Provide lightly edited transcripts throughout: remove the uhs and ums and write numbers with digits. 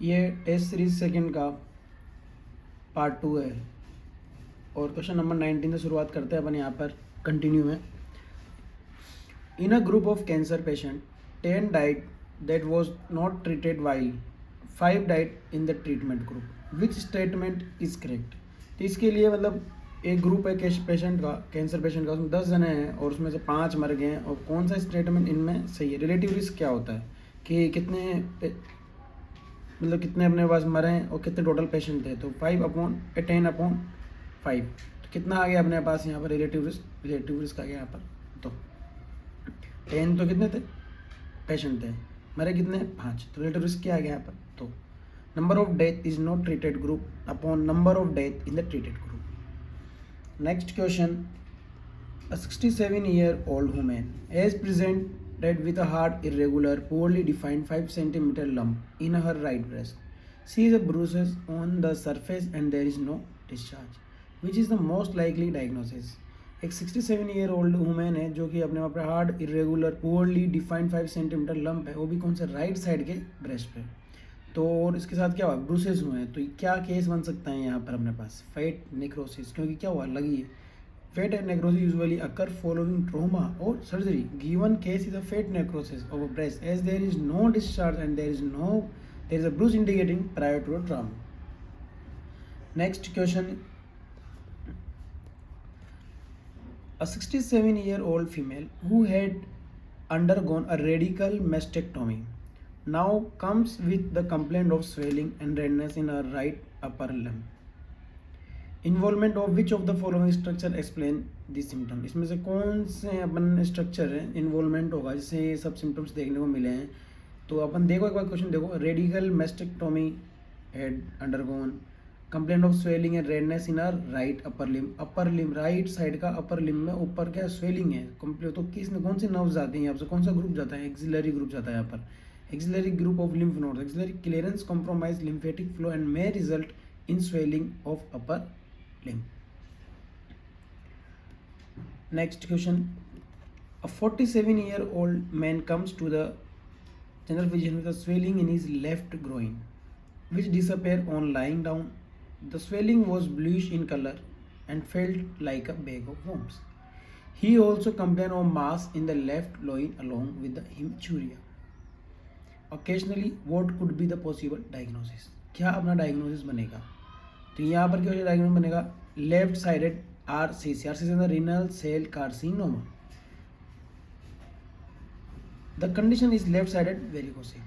ये test series second का part 2 है और क्वेश्चन नंबर 19 से शुरुआत करते हैं अपन यहाँ पर कंटिन्यू में। In a group of cancer patient 10 died that was not treated while 5 died in the treatment group which statement is correct. तो इसके लिए मतलब एक ग्रुप है पेशेंट का, कैंसर पेशेंट का, उसमें 10 जने हैं और उसमें से 5 मर गए हैं, और कौन सा स्टेटमेंट इनमें सही है। रिलेटिव रिस्क क्या होता है कि कितने अपने पास मरे हैं और कितने टोटल पेशेंट थे। तो 10/5 तो कितना आ गया अपने पास यहाँ पर रिलेटिव रिस्क आ गया यहाँ पर। तो 10 तो कितने थे पेशेंट थे, मरे कितने 5, तो रिलेटिव रिस्क क्या आ गया यहाँ पर। तो number of death is not treated group upon number of death in the treated group. Next question, a 67-year-old woman is presented with a hard, irregular, poorly defined 5 cm lump in her right breast. She has bruises on the surface and there is no discharge. Which is the most likely diagnosis? एक 67-year-old women है जो कि अपने वहाँ पर hard, irregular, poorly defined 5 centimetre lump है, वो भी कौन से राइट साइड के ब्रेस्ट पे। तो और इसके साथ क्या हुआ, ब्रूसेस हुए हैं। तो क्या केस बन सकता है यहाँ पर अपने पास, फेट नेक्रोसिस, क्योंकि क्या हुआ लगी है। Fat necrosis usually occur following trauma or surgery. Given case is a fat necrosis of a breast, as there is no discharge and there is a bruise indicating prior to a trauma. Next question. A 67-year-old female who had undergone a radical mastectomy now comes with the complaint of swelling and redness in her right upper limb. Involvement of which of the following structure explain this symptom. इसमें से कौन से अपन structure है involvement होगा जिससे ये सब symptoms देखने को मिले हैं। तो अपन देखो एक बार क्वेश्चन देखो, radical mastectomy had undergone, complaint of swelling and redness in her right upper limb, right side का अपर लिम में ऊपर क्या स्वेलिंग है कंप्लीट। तो कौन से नर्व्स जाते हैं यहाँ से, कौन सा ग्रुप जाता है, एक्सिलरी ग्रुप जाता है यहाँ पर, axillary group of lymph nodes, axillary clearance compromise lymphatic flow and may result in swelling of upper limb. Next question, a 47-year-old man comes to the general physician with a swelling in his left groin which disappeared on lying down. The swelling was bluish in color and felt like a bag of worms. He also complained of mass in the left loin along with the hematuria. Occasionally, what could be the possible diagnosis? क्या अपना diagnosis बनेगा। तो यहाँ पर क्या diagnosis बनेगा, left sided RCC, RCC renal cell carcinoma. The condition is left sided varicocele.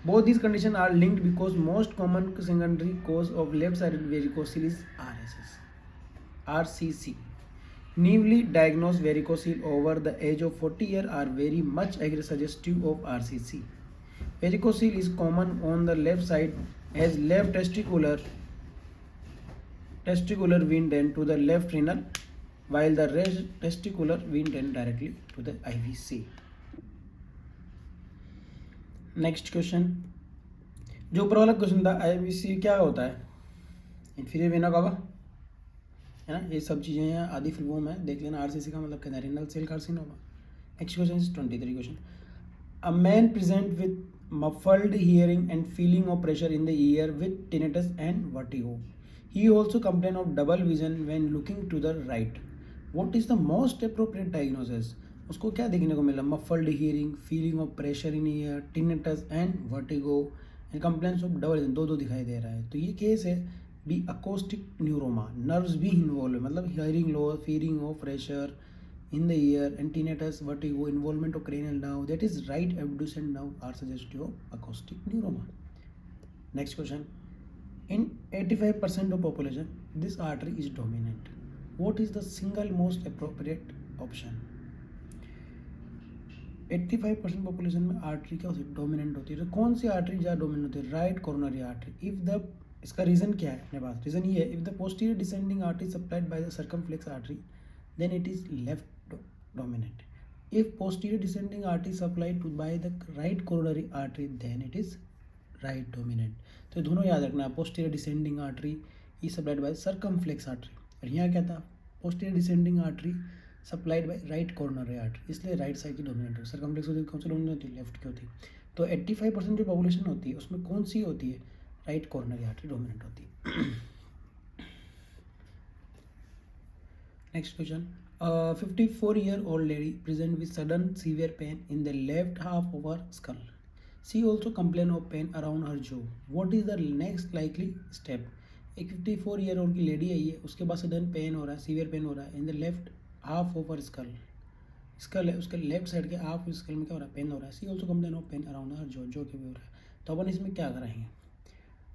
Both these conditions are linked because most common secondary cause of left sided varicocele is RCC. Newly diagnosed varicocele over the age of 40 years are very much suggestive of RCC. Varicocele is common on the left side as left testicular vein tend to the left renal while the rest testicular vein tend directly to the IVC. Next question, जो ऊपर वाला question था IVC क्या होता है, inferior vena cava है ना, ये सब चीज़ें हैं, आदि फुल फॉर्म है, देख लेना। RCC का मतलब कहना है renal cell carcinoma. Next question is 23 question, a man present with muffled hearing and feeling of pressure in the ear with tinnitus and vertigo. He also complained of double vision when looking to the right. What is the most appropriate diagnosis? उसको क्या देखने को मिला, muffled hearing, feeling of pressure in ear, tinnitus and vertigo and complaints of double vision, दो दिखाई दे रहा है। तो ये केस है बी acoustic neuroma, नर्व्स भी इन्वॉल्व है, मतलब hearing loss, feeling of pressure in the ear and tinnitus, vertigo, involvement of cranial nerve, that is right abducent nerve are suggestive of acoustic neuroma. Next question, in 85% of population this artery is dominant. What is the single most appropriate option? 85% population में artery क्या होती है, dominant होती है। तो कौन सी artery ज़्यादा dominant होती है, right coronary artery. If the, इसका रीज़न क्या है अपने पास, रीज़न ये है, if the posterior descending artery supplied by the circumflex artery then it is left dominant. If posterior descending artery supplied to by the right coronary artery then it is right dominant. तो दोनों याद रखना, posterior descending artery is supplied by circumflex artery, और यहाँ क्या था, posterior descending artery supplied by right coronary artery, इसलिए right side की डोमिनेंट है। सर्कमफ्लेक्स होती है, कौन सी डोमिनेंट होती है, लेफ्ट की होती है। तो 85% जो पॉपुलेशन होती है उसमें कौन सी होती है, राइट कोरोनरी आर्टरी डोमिनेंट होती है। Next question, 54-year-old lady present with sudden severe pain in the left half of her skull. She also complain of pain around her jaw. What is the next likely step? एक 54-year-old की lady आई है, उसके पास sudden pen हो रहा है, severe pen हो रहा है in the left half of her skull. Skull है, उसके लेफ्ट साइड के हाफ स्कल में क्या हो रहा है, पेन हो रहा है। She also complain of pain around her जो कि भी हो रहा है। तो अपन इसमें क्या कराएंगे,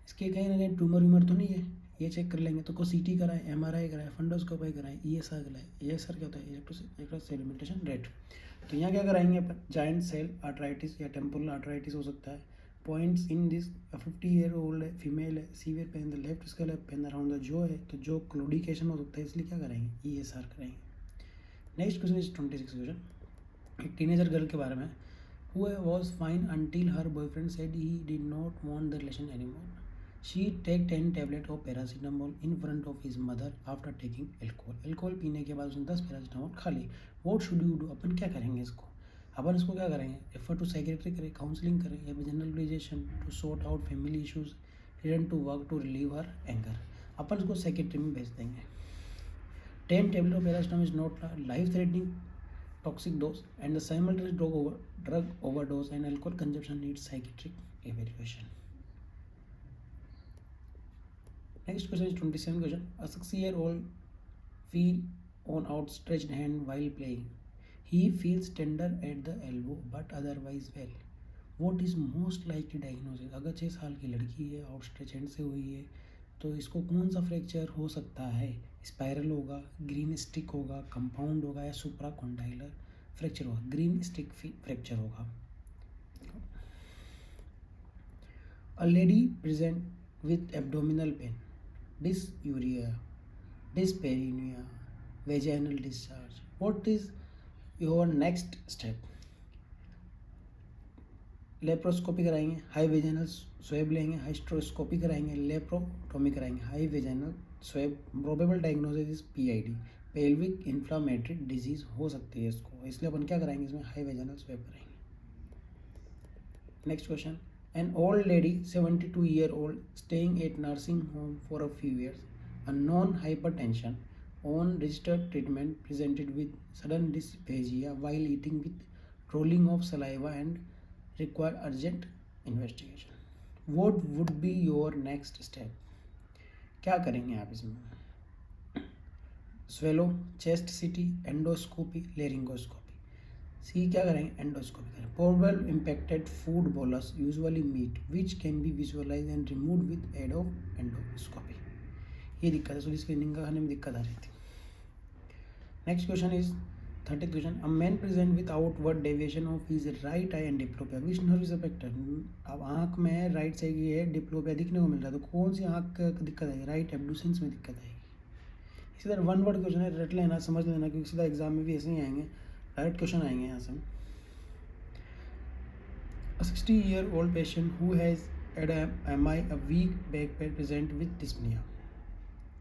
इसके कहीं ना कहीं ट्यूमर व्यूमर तो नहीं है, ये चेक कर लेंगे। तो को सीटी कराए, एमआरआई कराए, फंडोस्कोपी कराए, ईएसआर कराए। ईएसआर क्या होता है, इलेक्ट्रो सेल इमिटेशन रेट। तो यहाँ क्या कराएंगे अपन, जॉइंट सेल आर्ट्राइटिस या टेम्पोरल आर्ट्राइटिस हो सकता है। पॉइंट्स इन दिस 50-year-old है, फीमेल है, severe pain the left skull है, पेन अराउंड द जो है, तो जो क्लोडिकेशन हो सकता है, इसलिए क्या कराएंगे, ईएसआर कराएंगे। नेक्स्ट क्वेश्चन इज 26 क्वेश्चन, एक टीनेजर गर्ल के बारे में। Who was fine until her boyfriend said he did not want the relation anymore. She take 10 tablet of paracetamol in front of his mother after taking alcohol. Alcohol पीने के बाद उसने 10 paracetamol खा ली। What should you do, अपन क्या करेंगे इसको, अपन इसको क्या करेंगे, रेफर टू साइकेट्री करें, काउंसलिंग करें, या generalization to sort out family issues, return to work to relieve her anger. अपन इसको साइकेट्री में भेज देंगे। 10 tablet of paracetamol is not a life-threatening toxic dose, and the simultaneous drug overdose and alcohol consumption needs psychiatric evaluation. Next question is 27 question. A 6-year-old feel on outstretched hand while playing. He feels tender at the elbow but otherwise well. What is most likely diagnosis? अगर 6 साल की लड़की है, outstretch hand से हुई है, तो इसको कौन सा फ्रैक्चर हो सकता है, स्पाइरल होगा, ग्रीन स्टिक होगा, कंपाउंड होगा, या सुप्रा कॉन्डाइलर फ्रैक्चर होगा। ग्रीन स्टिक फ्रैक्चर होगा। A lady present with abdominal pain, dysuria, dyspareunia, vaginal discharge. What is your next step, laparoscopy कराएंगे, हाई वेजाइनल स्वेब लेंगे, हाइस्ट्रोस्कोपी कराएंगे, लेप्रोटोमी कराएंगे, high vaginal swab. Probable diagnosis is PID, pelvic inflammatory disease हो सकती है इसको, इसलिए अपन क्या कराएंगे, इसमें हाई वेजाइनल स्वेब कराएंगे। Next question, an old lady 72-year-old staying at nursing home for a few years, a non hypertension on registered treatment presented with sudden dysphagia while eating with rolling of saliva and require urgent investigation. What would be your next step? क्या करेंगे आप इसमें, swallow, chest CT, endoscopy, laryngoscopy. See क्या करेंगे, endoscopy करेंगे। Probable impacted food bolus usually meat which can be visualize and remove with aid of endoscopy. ये दिक्कत है, सो स्क्रीनिंग का खाने में दिक्कत आ रही थी। Next question is 30th question. A man present with outward deviation of his right eye and diplopia. Which nerve is affected? अब आँख में राइट साइड की है, डिप्लोपिया दिखने को मिल रहा है, तो कौन सी आँख का दिक्कत आएगी, राइट एब्डुसेंस में दिक्कत आएगी। इसी तरह वन वर्ड क्वेश्चन है, रट लेना, समझ लेना, क्योंकि सीधा एग्जाम में भी ऐसे ही आएंगे, डायरेक्ट क्वेश्चन आएंगे यहाँ से। A 60-year-old patient who has had MI a weak back pain present with dyspnea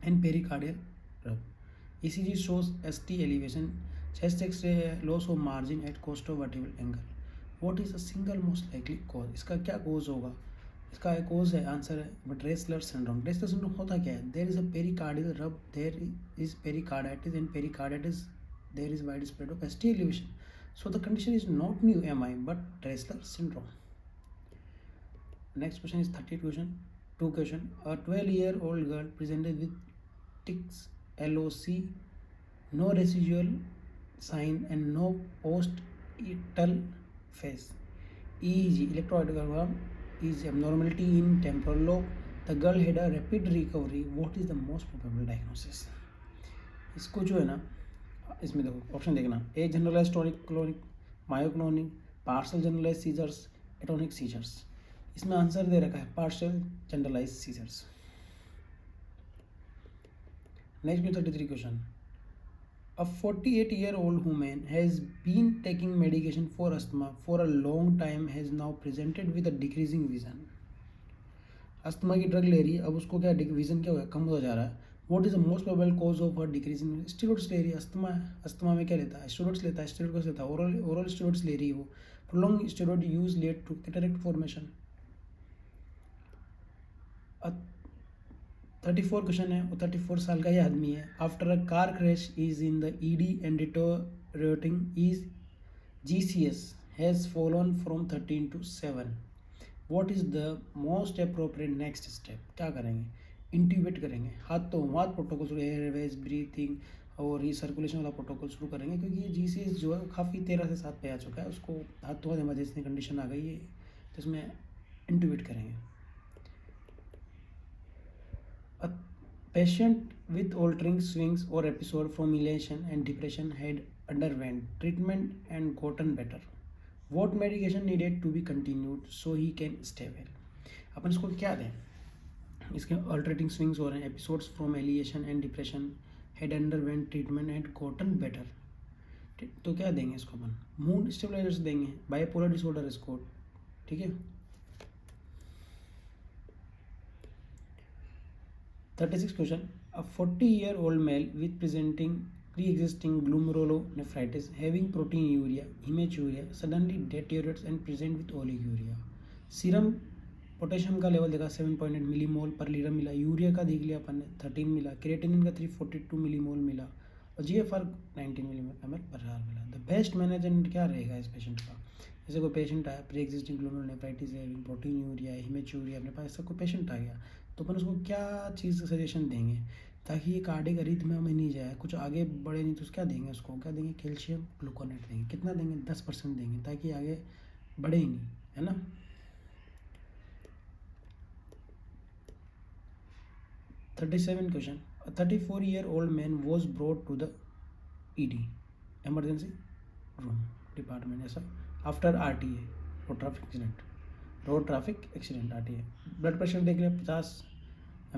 and pericardial rub. ECG shows ST elevation, chest X-ray loss of margin at costovertebral angle. What is the single most likely cause? इसका क्या cause होगा, इसका एक cause है, answer है Dressler syndrome. Dressler syndrome होता क्या है, there is a pericardial rub, there is pericarditis, and pericarditis there is wide spread of ST elevation. So the condition is not new MI but Dressler syndrome. Next question is 30th question. Two question. A 12-year-old girl presented with tics, LOC, no residual sign and no post-etal phase. EEG, electroencephalogram, is abnormality in temporal lobe. The girl had a rapid recovery. What is the most probable diagnosis? इसको जो है ना, इसमें देखो option देखना, A generalized tonic clonic, myoclonic, partial generalized seizures, atonic seizures. इसमें answer दे रखा है पार्शल जनरलाइज सीजर्स। नेक्स्ट में 33 question. A 48-year-old woman has been taking medication for asthma for a long time, has now presented with a decreasing vision. Asthma की drug ले रही है, अब उसको क्या विजन क्या हो गया, कम होता जा रहा है। What is the most probable cause of her decreasing vision? Steroids ले रही है, अस्थमा है, अस्थमा में क्या लेता है, स्टेरॉइड्स लेता है। स्टेरॉइड को लेता है, ओरल स्टेरॉइड्स ले रही है वो, Prolonged steroid use led to cataract formation. 34 question है, वो 34 साल का ये आदमी है. After a car crash is in the ED and deteriorating is GCS has fallen from 13 to 7. What is the most appropriate next step? क्या करेंगे? Intubate करेंगे. हाथ प्रोटोकॉल शुरू, एयरवेज, ब्रीथिंग और ये सर्कुलेशन वाला प्रोटोकॉल शुरू करेंगे, क्योंकि ये GCS जो है काफ़ी 13 से 7 पे आ चुका है. उसको हाथ तो इमरजेंसी कंडीशन आ गई है, तो इसमें इंट्यूबेट करेंगे. A patient with altering swings or episode from elation and depression had underwent treatment and gotten better. What medication needed to be continued so he can stay well? अपन इसको क्या दें? इसके अल्टरेटिंग swings हो रहे हैं, episodes from elation and depression, had underwent treatment and gotten better. तो क्या देंगे इसको अपन? मूड स्टेबलाइजर्स देंगे. बाइपोलर डिसऑर्डर इसको, ठीक है. 36 question. A 40-year-old male with presenting pre-existing glomerulonephritis, having proteinuria, hematuria, suddenly deteriorates and present with oliguria. Serum potassium का लेवल देखा 7.8 मिलीमोल पर लीटर मिला. यूरिया का देख लिया अपन ने 13 मिला. क्रिएटिनिन का 342 मिलीमोल मिला और GFR 19 मिलीमोल पर आर मिला. द बेस्ट मैनेजमेंट क्या रहेगा इस पेशेंट का? जैसे कोई पेशेंट आया, प्री एग्जिस्टिंग ग्लोमेरुलोनेफ्राइटिस है, प्रोटीनयूरिया है, हिमेचूरिया, अपने पास ऐसा कोई पेशेंट आ गया, तो अपन उसको क्या चीज़ सजेशन देंगे ताकि ये कार्डिक अरिथमिया में नहीं जाए, कुछ आगे बढ़े नहीं, तो क्या देंगे उसको? क्या देंगे? कैल्शियम ग्लूकोनेट देंगे. कितना देंगे? 10% देंगे, ताकि आगे बढ़े ही नहीं, है ना. 37 question. A 34-year-old man was brought to the ED, emergency room department, ऐसा, after RTA, road traffic accident RTA. Blood pressure देख लिया 50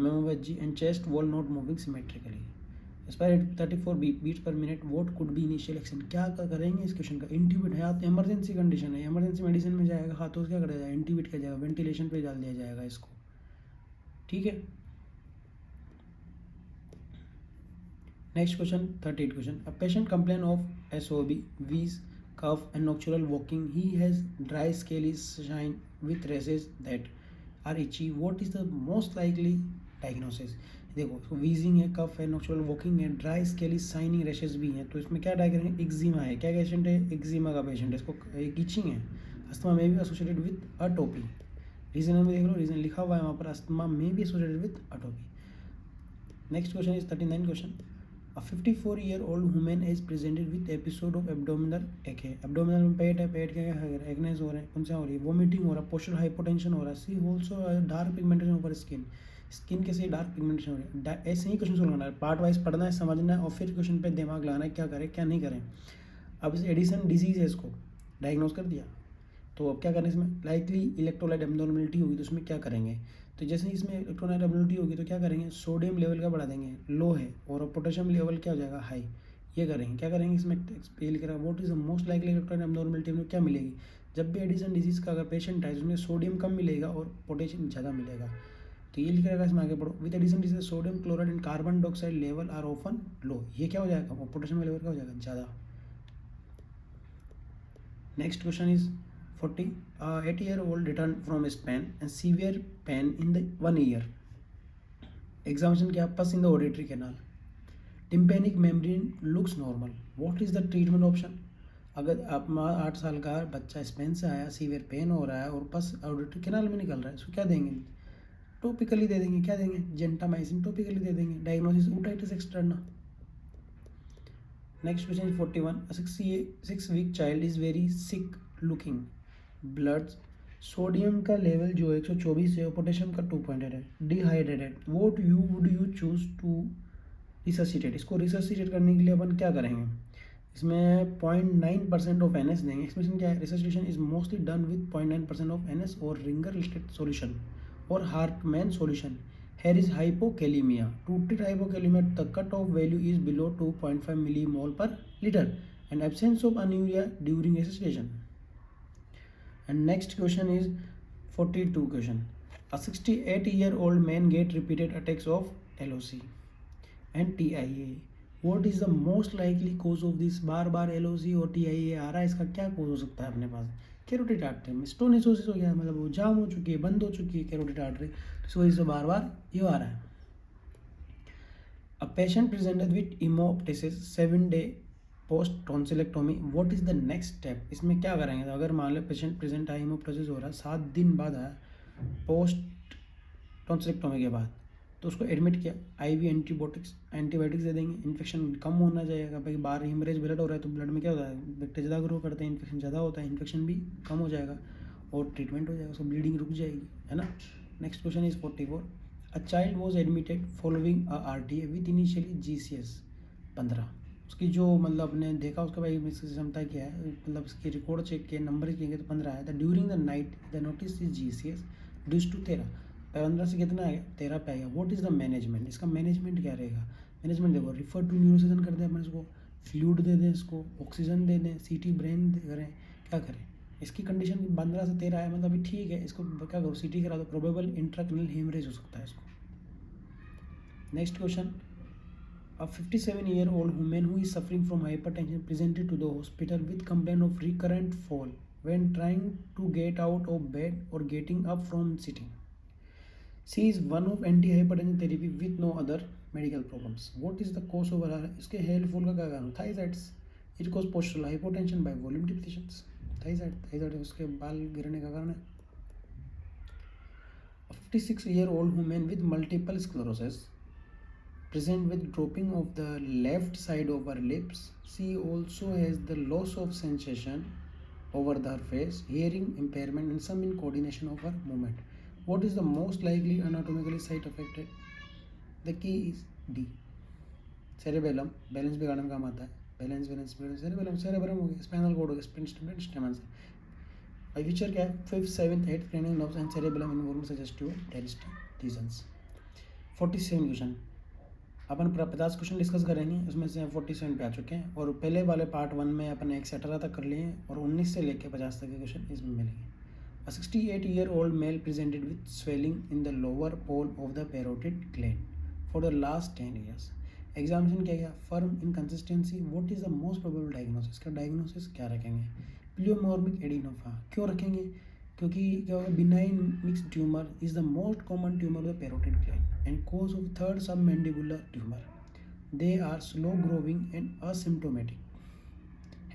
mmHg and chest wall not moving symmetrically. Aspirate 34 beats per minute. What could be initial action? क्या करेंगे इस question का? Intubate है, आप emergency condition है, इमरजेंसी मेडिसिन में जाएगा, हाथों से क्या करा जाएगा? इंट्यूबेट किया जाएगा, वेंटिलेशन पे डाल दिया जाएगा इसको, ठीक है. Next question 38 question. A patient complain of SOB, wheeze, cough and nocturnal walking. He has dry scaly shine with rashes that are itchy. What is the most likely diagnosis? देखो, वीजिंग है, कफ है, नॉक्चुरल वॉकिंग है, dry scaly shining rashes भी हैं, तो इसमें क्या di करेंगे? एक्जिमा है. क्या पेशेंट है? एक्जिमा का पेशेंट है. इसको एक इचिंग है. अस्थमा में भी एसोसिएटेड विथ अटोपी. रीजन में देख लो, रीजन लिखा हुआ है वहाँ पर, अस्थमा में भी associated with atopy. Next question is 39 question. A 54-year-old woman is presented with episode of abdominal ache. Abdominal में पेट है, पेट के एक्नेस हो रहे हैं, कौन सा हो रही है? वोमिटिंग हो रहा है, पोस्चरल हाइपोटेंशन हो रहा है. She also dark pigmentation over skin कैसे डार्क पिगमेंटेशन हो रही है. ऐसे ही क्वेश्चन सोल्व करना है, पार्ट वाइज पढ़ना है, समझना है और फिर क्वेश्चन पे दिमाग लगाना है, क्या करें क्या नहीं करें. अब इस एडिसन डिजीज है, इसको डायग्नोज कर दिया, तो अब क्या करें? इसमें लाइकली इलेक्ट्रोलाइट एब्नॉर्मलिटी होगी, तो उसमें क्या करेंगे? तो जैसे इसमें इलेक्ट्रोलाइट एब्नॉर्मलिटी होगी तो क्या करेंगे? सोडियम लेवल का बढ़ा देंगे, लो है, और पोटेशियम लेवल क्या हो जाएगा? हाई. ये करेंगे. क्या करेंगे? इसमें ये लिख रहा है, what is the most likely electrolyte abnormality में क्या मिलेगी? जब भी एडिसन डिजीज का अगर पेशेंट है, उसमें सोडियम कम मिलेगा और पोटेशियम ज़्यादा मिलेगा. तो ये लिख रहेगा, इसमें आगे पढ़ो. With Addison disease sodium chloride and carbon dioxide level are often low. ये क्या हो जाएगा? पोटेशियम लेवल क्या हो जाएगा? ज़्यादा. Next question is 40. 80-year-old returned from Spain and severe pain in the 1 ear. Examination क्या? Pus in the auditory canal. Tympanic membrane looks normal. What is the treatment option? अगर आप 8 साल का बच्चा स्पेन से आया, सीवियर पेन हो रहा है और पस ऑडिटरी कैनाल में निकल रहा है, इसको क्या देंगे? टॉपिकली दे देंगे. क्या देंगे? जेंटामाइसिन टॉपिकली दे देंगे. Diagnosis otitis externa. Next question is 41. A 6-week child is very sick looking. Blood sodium का लेवल जो 124 है और पोटेशियम का 2.8 है, dehydrated. Would you choose to resuscitate? इसको रिससिटेट करने के लिए अपन क्या करेंगे? इसमें 0.9% ऑफ NS देंगे. एक्सप्रेशन क्या है? Resuscitation is mostly done with 0.9% of NS और रिंगर लिस्टेड सॉल्यूशन और Hartmann solution. Here is hypokalemia. To treat hypokalemia the cut off value is below 2.5 millimole per litre and absence of anuria during resuscitation. And next question is 42 question. A 68-year-old man get repeated attacks of LOC and TIA. What is the most likely cause of this? Bar bar LOC और TIA आ रहा है, इसका क्या cause हो सकता है अपने पास? Carotid artery में स्टोनिसोसिस हो गया, मतलब वो जाम हो चुकी है, बंद हो चुकी है कैरोटिड आर्टरी, इस वजह से बार बार ये आ रहा है। A patient presented with haemoptysis 7 day post tonsillectomy, what is the next step? इसमें क्या करेंगे? तो अगर मान लो पेशेंट प्रेजेंट आया, इमोप्टिसिस हो रहा है, 7 दिन बाद आया पोस्ट टॉन्सिलेक्टोमी के बाद, तो उसको एडमिट किया, आईवी एंटीबायोटिक्स दे देंगे, इन्फेक्शन कम होना चाहिए। भाई बाहर हिमरेज ब्लड हो रहा है तो ब्लड में क्या होता है, बैक्टीरिया ज़्यादा ग्रो करते हैं, इन्फेक्शन ज़्यादा होता है, इन्फेक्शन भी कम हो जाएगा और ट्रीटमेंट हो जाएगा, उसको ब्लीडिंग रुक जाएगी, है ना। Next question is 44। A child was admitted following a RTA with initially GCS 15। उसकी जो मतलब अपने देखा उसका भाई इसकी क्षमता क्या है, मतलब इसकी रिकॉर्ड चेक किए, नंबर किए तो 15 आया था। During the night the notice is GCS reduces to 13, 15 से कितना आएगा, 13 पे आएगा। What is the management? इसका मैनेजमेंट क्या रहेगा? मैनेजमेंट देखो, रिफर टू न्यूरोसर्जन कर दें अपन इसको, फ्लूइड दे दें इसको, ऑक्सीजन दे दें, CT ब्रेन करें, क्या करें? इसकी कंडीशन 15 से 13 है, मतलब अभी ठीक है, इसको क्या करो, CT करा दो, प्रोबेबल इंट्राक्रैनियल हेमरेज हो सकता है इसको। Next question, a 57-year-old woman who is suffering from hypertension presented to the hospital with complaint of recurrent fall when trying to get out of bed or getting up from sitting. She is one of anti-hypertension therapy with no other medical problems. What is the cause of her? इसके hair fall का क्या कारण? Thiazides. It cause postural hypotension by volume depressions. Thiazide उसके बाल गिरने का कारण है। A 56-year-old woman with multiple sclerosis present with dropping of the left side of her lips. She also has the loss of sensation over her face, hearing impairment, and some in coordination of her movement. What is the most likely anatomically site affected? The key is D. Cerebellum, balance बिगाड़ने में काम आता है, balance cerebrum हो गया, spinal cord हो गया, स्टेमन से भाई फीचर क्या है, 5th 7th 8th cranial nerves and cerebellum involvement suggestive Dentist lesions. 47 question, upon 50 question discuss करेंगे, उसमें से 47 पे आ चुके हैं, और पहले वाले पार्ट 1 में अपन 1 तक कर लिए हैं, और 19 से लेकर 50 तक के क्वेश्चन इसमें मिलेंगे। A 68-year-old male presented with swelling in the lower pole of the parotid gland for the last 10 years. Examination क्या गया, firm inconsistency, what is the most probable diagnosis? का डायग्नोसिस क्या रखेंगे? Pleomorphic adenoma. क्यों रखेंगे? क्योंकि क्या होगा, benign mixed tumour is the most common tumour of the parotid gland and cause of third submandibular tumour. They are slow growing and asymptomatic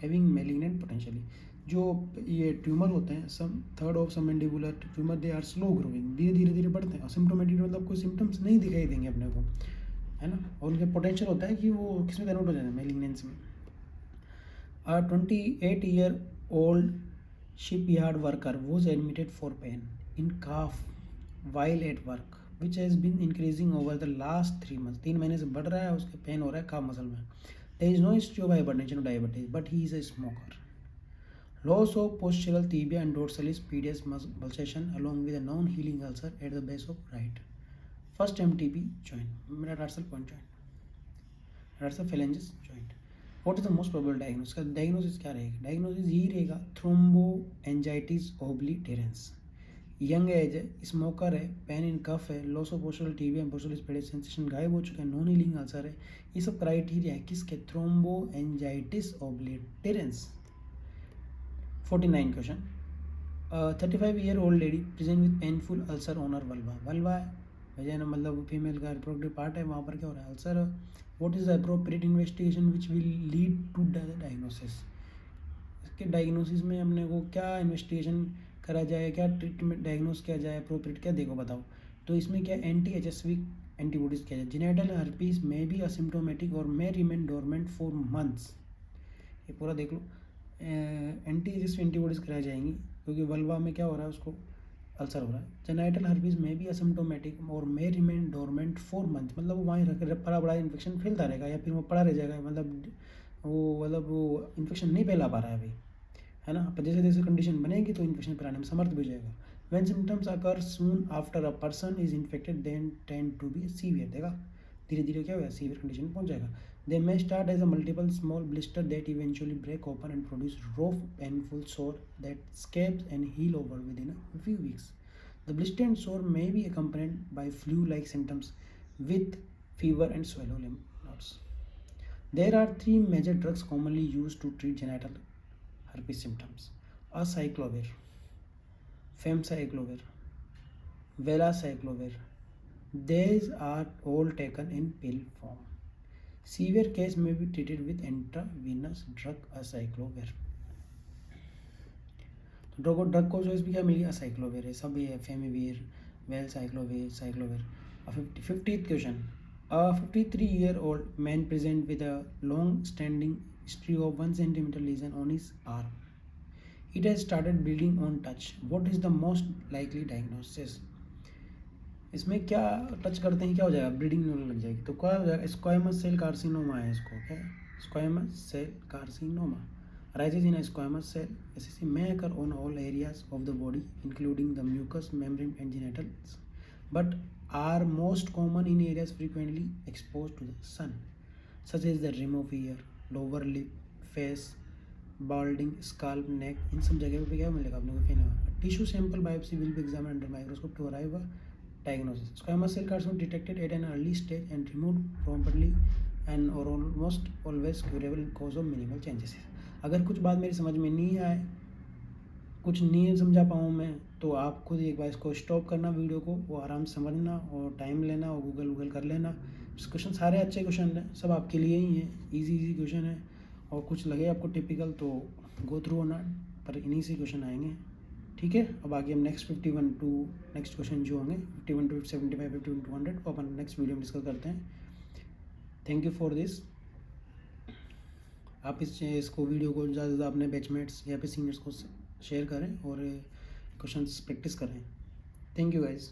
having malignant potentially. जो ये ट्यूमर होते हैं सब third of submandibular tumour, they are slow growing, धीरे धीरे बढ़ते हैं, asymptomatic मतलब कोई सिम्टम्स नहीं दिखाई देंगे अपने को, है ना, और उनके पोटेंशियल होता है कि वो किसमें कन्वर्ट हो जाए, मैलिग्नेंसी में. 28-year-old shipyard worker was admitted for pain in calf while at work which has been increasing over the last 3 months. 3 महीने से बढ़ रहा है, उसके पेन हो रहा है काफ मसल में. There is no history of hypertension or diabetes, but he is a smoker. Loss of postural tibia and dorsalis PDS pulsation along with a non-healing ulcer at the base of right. First MTP joint, metatarsal point joint, metatarsal phalanges joint. What is the most probable diagnosis? का diagnosis क्या रहेगा? Diagnosis यही रहेगा, thromboangiitis obliterans. Young age है, smoker है, pain in calf है, loss of posterior tibial and posterior pedis sensation गायब हो चुका है, नॉन हीलिंग अल्सर है. ये सब क्राइटेरिया है किसके? थ्रोम्बोएंजाइटिस ओब्लिटेरेंस. 49 question, 35-year-old lady present with painful ulcer on her vulva. Vulva है वजह मतलब फीमेल का रिप्रोडक्टिव पार्ट है, वहाँ पर क्या हो रहा है, ulcer. What is the appropriate investigation which will lead to diagnosis? इसके डायग्नोसिस में अपने को क्या इन्वेस्टिगेशन करा जाए, क्या ट्रीटमेंट डायग्नोस किया जाए, अप्रोप्रिएट क्या देखो बताओ. तो इसमें क्या anti-HSV एंटीबॉडीज किया जाए. जेनेटल हर्पीस में भी असिम्टोमेटिक और may remain dormant for months. ये पूरा देख लो. anti-HSV एंटीबॉडीज कराई जाएंगी क्योंकि वल्वा में क्या हो रहा है, उसको अल्सर हो रहा है. जेनाइटल हर्पीज में भी असिम्टोमेटिक और मे रिमेन डोरमेंट 4 मंथ, मतलब वो वहीं पड़ा बड़ा इन्फेक्शन फैलता रहेगा या फिर वो पड़ा रह जाएगा, मतलब वो इन्फेक्शन नहीं फैला पा रहा है अभी, है ना. पर जैसे जैसे कंडीशन बनेगी तो इन्फेक्शन फैलाने में समर्थ भी हो जाएगा. When symptoms occur soon after a person is infected then tend to be severe. देखा धीरे धीरे क्या होगा, सीवियर कंडीशन पहुंच जाएगा. They may start as a multiple small blister that eventually break open and produce rough painful sore that scabs and heal over within a few weeks. The blister and sore may be accompanied by flu-like symptoms with fever and swallow lymph nodes. There are 3 major drugs commonly used to treat genital herpes symptoms: acyclovir, famciclovir, valacyclovir. These are all taken in pill form. Severe case may be treated with intravenous drug acyclovir. Drug को जो इसमें क्या मिल गया, असाइक्लोविर है, सब ये है, फेमिविर, वेलसाइक्लोविर, साइक्लोविर. 50th question. A 53-year-old man present with a long-standing history of 1 centimeter lesion on his arm. It has started bleeding on touch. What is the most likely diagnosis? इसमें क्या टच करते हैं क्या हो जाएगा, ब्लीडिंग होने लग जाएगी, तो क्या हो जाएगा, स्क्वायमस सेल कार्सिनोमा है इसको, क्या है, squamous cell carcinoma arises in a squamous cell. SCC may occur on all areas of the body including the mucous membrane and genitals, but are most common in areas frequently exposed to the sun, such as the rim of ear, lower lip, face, balding, scalp, neck. इन सब जगह पे क्या मिलेगा अपने को, फेना. Tissue sample biopsy will be examined under microscope to arrive a diagnosis. Squamous cell carcinoma detected at an early stage and removed promptly and or almost always curable in cause of minimal changes. अगर कुछ बात मेरी समझ में नहीं आए, कुछ नहीं समझा पाऊँ मैं, तो आप खुद एक बार इसको स्टॉप करना वीडियो को, वो आराम से समझना और टाइम लेना और गूगल कर लेना. क्वेश्चन सारे अच्छे क्वेश्चन हैं, सब आपके लिए ही हैं, इजी क्वेश्चन है. और कुछ लगे आपको टिपिकल तो गो थ्रू होना, पर इन्हीं से क्वेश्चन आएंगे. ठीक है, अब आगे हम नेक्स्ट 51 टू नेक्स्ट क्वेश्चन जो होंगे 51 टू 75, 51 टू 100 वो अपन नेक्स्ट वीडियो में डिस्कस करते हैं. Thank you for this. आप इसको वीडियो को ज़्यादा से ज़्यादा अपने बैचमेट्स या फिर सीनियर्स को शेयर करें और क्वेश्चंस प्रैक्टिस करें. Thank you guys.